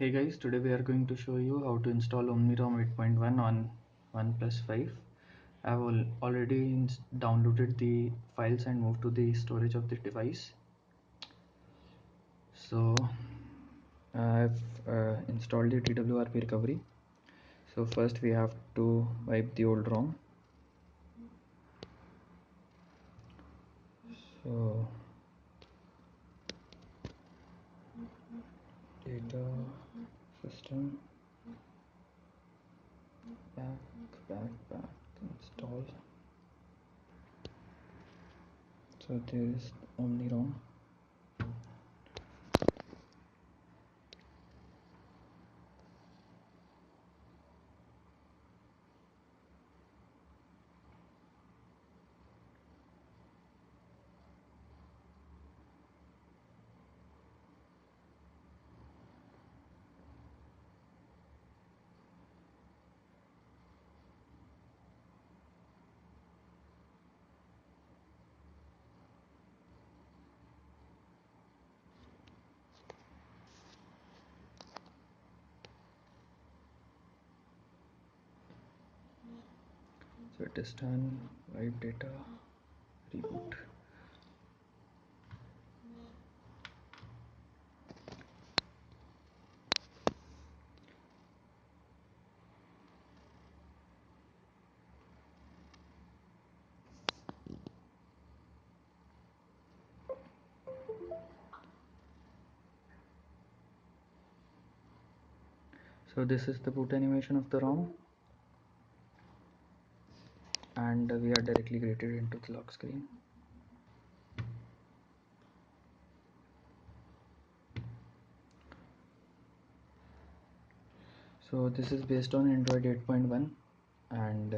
Hey guys, today we are going to show you how to install OmniRom 8.1 on OnePlus 5. I have already downloaded the files and moved to the storage of the device. So I've installed the TWRP recovery. So first we have to wipe the old ROM. So data system back install. So there is OmniRom. So it is done. Wipe data, reboot. So this is the boot animation of the ROM, and we are directly graded into the lock screen. So this is based on Android 8.1, and